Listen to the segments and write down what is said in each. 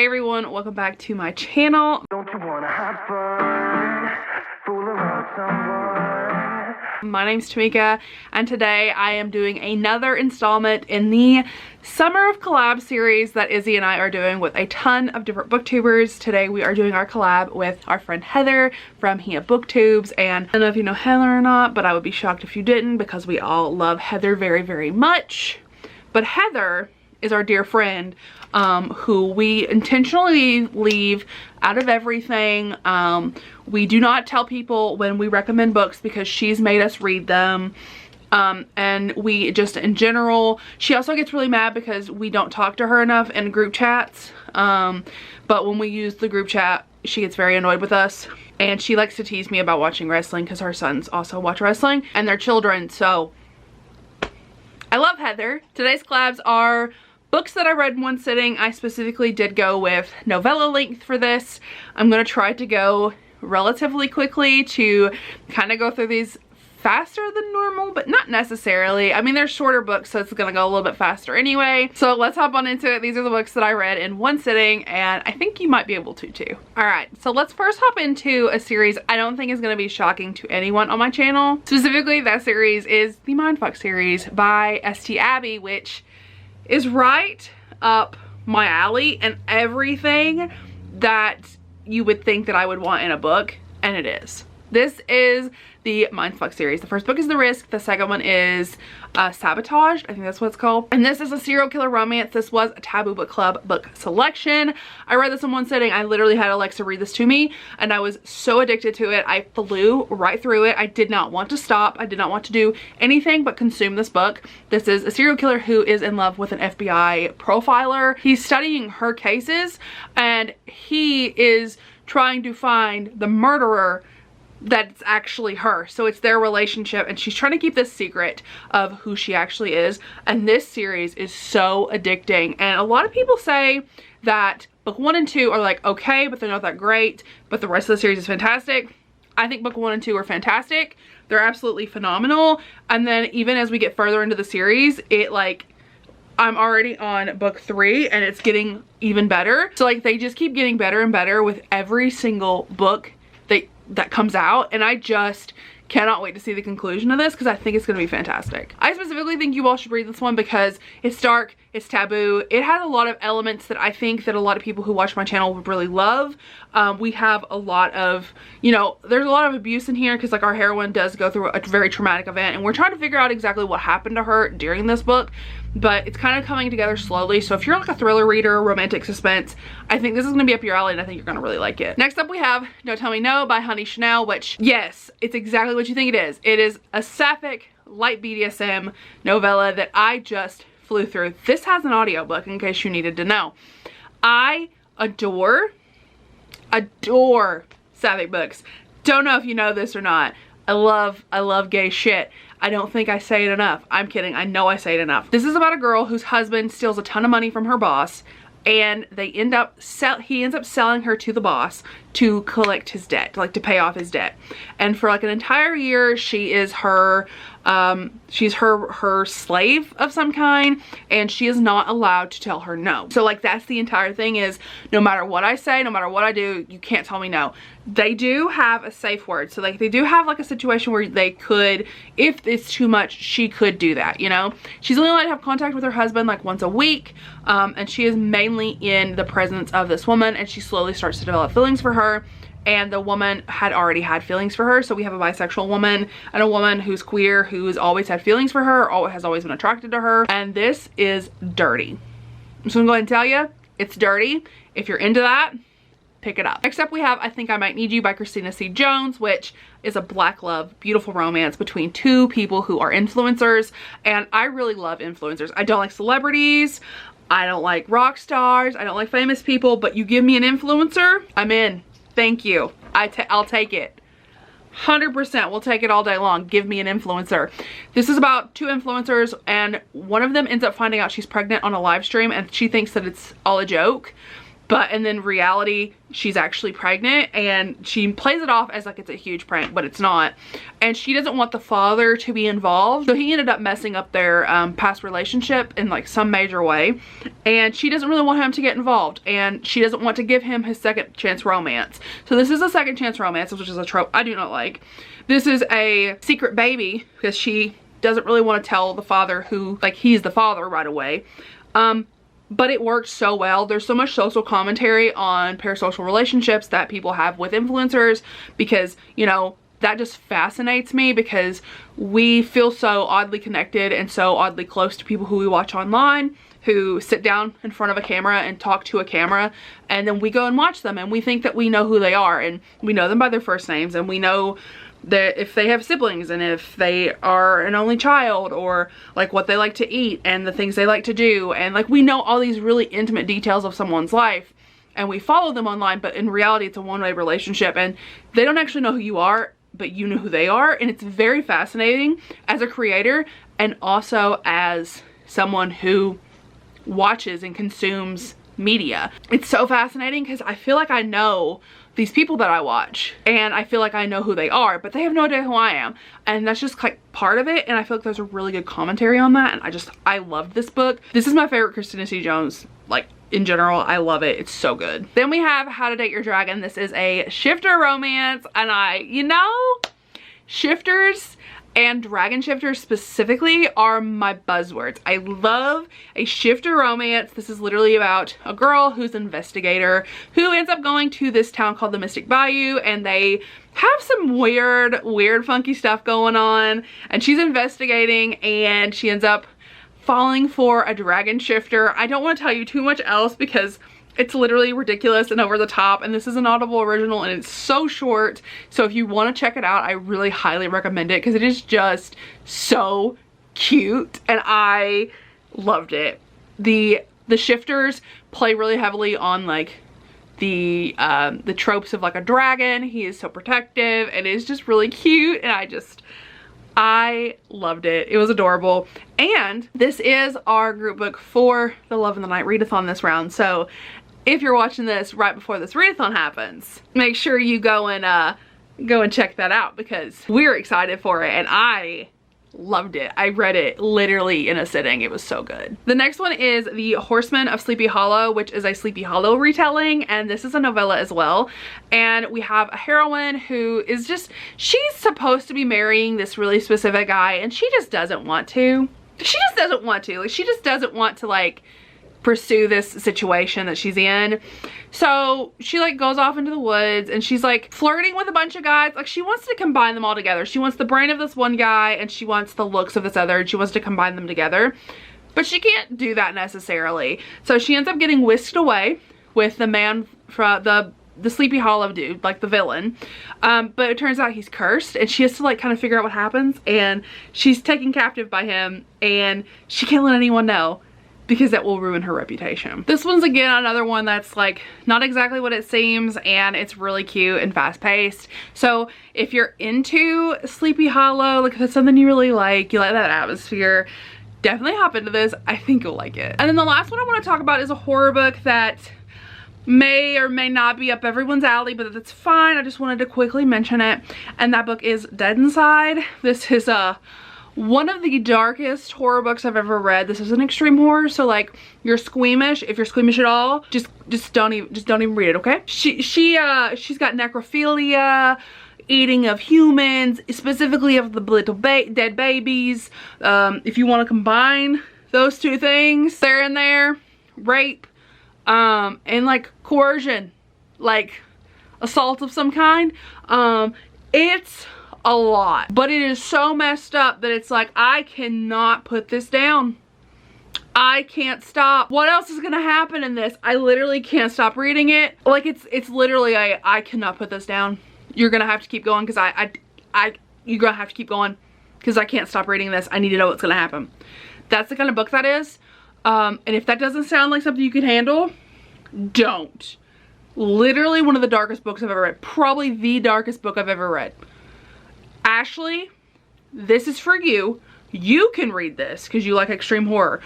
Hey everyone, welcome back to my channel. Don't you wanna have fun? Fool around someone. My name's Tamika, and today I am doing another installment in the Summer of Collab series that Izzy and I are doing with a ton of different booktubers. Today we are doing our collab with our friend Heather from Hia Booktubes, and I don't know if you know Heather or not, but I would be shocked if you didn't because we all love Heather very, very much. But Heather is our dear friend who we intentionally leave out of everything. We do not tell people when we recommend books because she's made us read them. And we just, in general, she also gets really mad because we don't talk to her enough in group chats. But when we use the group chat, she gets very annoyed with us. And she likes to tease me about watching wrestling because her sons also watch wrestling and their children. So I love Heather. Today's collabs are books that I read in one sitting. I specifically did go with novella length for this. I'm going to try to go relatively quickly to kind of go through these faster than normal, but not necessarily. I mean, they're shorter books, so it's going to go a little bit faster anyway. So let's hop on into it. These are the books that I read in one sitting, and I think you might be able to too. All right, so let's first hop into a series I don't think is going to be shocking to anyone on my channel. Specifically, that series is the Mindfuck series by St. Abby, which is right up my alley and everything that you would think that I would want in a book, and it is. This is the Mindfuck series. The first book is The Risk. The second one is Sabotaged. I think that's what it's called. And this is a serial killer romance. This was a Taboo Book Club book selection. I read this in one sitting. I literally had Alexa read this to me, and I was so addicted to it. I flew right through it. I did not want to stop. I did not want to do anything but consume this book. This is a serial killer who is in love with an FBI profiler. He's studying her cases, and he is trying to find the murderer that's actually her. So it's their relationship, and she's trying to keep this secret of who she actually is. And this series is so addicting, and a lot of people say that book 1 and 2 are like okay, but they're not that great, but the rest of the series is fantastic. I think book 1 and 2 are fantastic. They're absolutely phenomenal. And then even as we get further into the series, it like, I'm already on book 3 and it's getting even better. So like they just keep getting better and better with every single book that comes out, and I just cannot wait to see the conclusion of this because I think it's going to be fantastic. I specifically think you all should read this one because it's dark, it's taboo, it has a lot of elements that I think that a lot of people who watch my channel would really love. We have a lot of, you know, there's a lot of abuse in here because like our heroine does go through a very traumatic event, and we're trying to figure out exactly what happened to her during this book, but it's kind of coming together slowly. So if you're like a thriller reader, romantic suspense, I think this is going to be up your alley, and I think you're going to really like it. Next up we have Don't Tell Me No by Honey Chanel, which yes, it's exactly what you think it is. It is a sapphic light BDSM novella that I just flew through. This has an audiobook in case you needed to know. I adore sapphic books. Don't know if you know this or not. I love gay shit. I don't think I say it enough. I'm kidding. I know I say it enough. This is about a girl whose husband steals a ton of money from her boss, and he ends up selling her to the boss to collect his debt, like to pay off his debt. And for like an entire year, she is her she's her slave of some kind, and she is not allowed to tell her no. So like that's the entire thing, is no matter what I say, no matter what I do, you can't tell me no. They do have a safe word, so like they do have like a situation where they could, if it's too much, she could do that, you know. She's only allowed to have contact with her husband like once a week, and she is mainly in the presence of this woman, and she slowly starts to develop feelings for her. And the woman had already had feelings for her. So we have a bisexual woman and a woman who's queer, who's always had feelings for her, or has always been attracted to her. And this is dirty. I'm just gonna go ahead and tell you, it's dirty. If you're into that, pick it up. Next up we have I Think I Might Need You by Christina C. Jones, which is a black love, beautiful romance between two people who are influencers. And I really love influencers. I don't like celebrities. I don't like rock stars. I don't like famous people, but you give me an influencer, I'm in. Thank you. I'll take it. 100%. We'll take it all day long. Give me an influencer. This is about two influencers, and one of them ends up finding out she's pregnant on a live stream, and she thinks that it's all a joke. but and then reality she's actually pregnant, and she plays it off as like it's a huge prank, but it's not. And she doesn't want the father to be involved, so he ended up messing up their past relationship in like some major way, and she doesn't really want him to get involved, and she doesn't want to give him his second chance romance. So this is a second chance romance, which is a trope I do not like. This is a secret baby because she doesn't really want to tell the father who, like, he's the father right away. But it works so well. There's so much social commentary on parasocial relationships that people have with influencers, because, you know, that just fascinates me, because we feel so oddly connected and so oddly close to people who we watch online, who sit down in front of a camera and talk to a camera, and then we go and watch them and we think that we know who they are, and we know them by their first names, and we know that if they have siblings, and if they are an only child, or like what they like to eat and the things they like to do, and like we know all these really intimate details of someone's life, and we follow them online, but in reality it's a one-way relationship, and they don't actually know who you are, but you know who they are. And it's very fascinating as a creator, and also as someone who watches and consumes media. It's so fascinating because I feel like I know these people that I watch, and I feel like I know who they are, but they have no idea who I am, and that's just like part of it. And I feel like there's a really good commentary on that, and I loved this book. This is my favorite Christina C. Jones, like, in general. I love it. It's so good. Then we have How to Date Your Dragon. This is a shifter romance, and you know, shifters and dragon shifters specifically are my buzzwords. I love a shifter romance. This is literally about a girl who's an investigator who ends up going to this town called the Mystic Bayou, and they have some weird funky stuff going on, and she's investigating, and she ends up falling for a dragon shifter. I don't want to tell you too much else because it's literally ridiculous and over the top, and this is an Audible original, and it's so short. So if you want to check it out, I really highly recommend it because it is just so cute, and I loved it. The shifters play really heavily on like the tropes of like a dragon. He is so protective, and it's just really cute, and I loved it. It was adorable. And this is our group book for the Love in the Night readathon this round. So if you're watching this right before this readathon happens, make sure you go and check that out, because we're excited for it, and I loved it. I read it literally in a sitting. It was so good. The next one is The Horseman of Sleepy Hollow, which is a Sleepy Hollow retelling, and this is a novella as well. And we have a heroine who is she's supposed to be marrying this really specific guy, and she just doesn't want to. She just doesn't want to. Like, she just doesn't want to like pursue this situation that she's in. So she like goes off into the woods, and she's like flirting with a bunch of guys. Like, she wants to combine them all together. She wants the brain of this one guy, and she wants the looks of this other, and she wants to combine them together. But she can't do that necessarily. So she ends up getting whisked away with the man from the Sleepy Hollow dude, like the villain. But it turns out he's cursed, and she has to like kind of figure out what happens, and she's taken captive by him, and she can't let anyone know, because that will ruin her reputation. This one's again another one that's like not exactly what it seems, and it's really cute and fast paced. So if you're into Sleepy Hollow, like if it's something you really like, you like that atmosphere, definitely hop into this. I think you'll like it. And then the last one I want to talk about is a horror book that may or may not be up everyone's alley, but that's fine. I just wanted to quickly mention it. And that book is Dead Inside. This is one of the darkest horror books I've ever read. This is an extreme horror, so like you're squeamish, if you're squeamish at all, just don't even read it, okay? She's got necrophilia, eating of humans, specifically of the little dead babies. If you want to combine those two things, they're in there. Rape, and like coercion, like assault of some kind. It's a lot, but it is so messed up that it's like, I cannot put this down. I can't stop. What else is gonna happen in this? I literally can't stop reading it. Like, it's literally I cannot put this down. You're gonna have to keep going, because you're gonna have to keep going, because I can't stop reading this. I need to know what's gonna happen. That's the kind of book that is. And if that doesn't sound like something you can handle, don't. Literally one of the darkest books I've ever read. Probably the darkest book I've ever read. Ashley, this is for you. You can read this because you like extreme horror.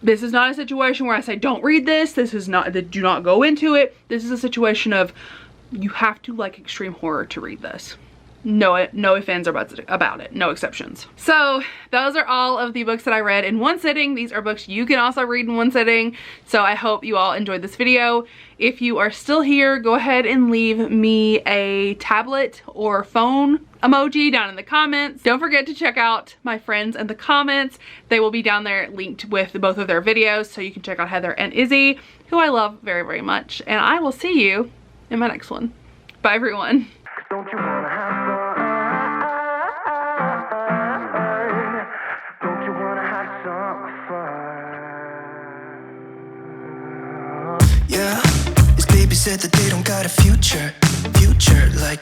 This is not a situation where I say, don't read this. This is not, do not go into it. This is a situation of, you have to like extreme horror to read this. No ifs, ands, or buts about it. No exceptions. So those are all of the books that I read in one sitting. These are books you can also read in one sitting. So I hope you all enjoyed this video. If you are still here, go ahead and leave me a tablet or phone emoji down in the comments. Don't forget to check out my friends in the comments. They will be down there linked with both of their videos, so you can check out Heather and Izzy, who I love very, very much. And I will see you in my next one. Bye, everyone. Don't you wanna have fun? Don't you wanna have some fun? Yeah, his baby said that they don't got a future like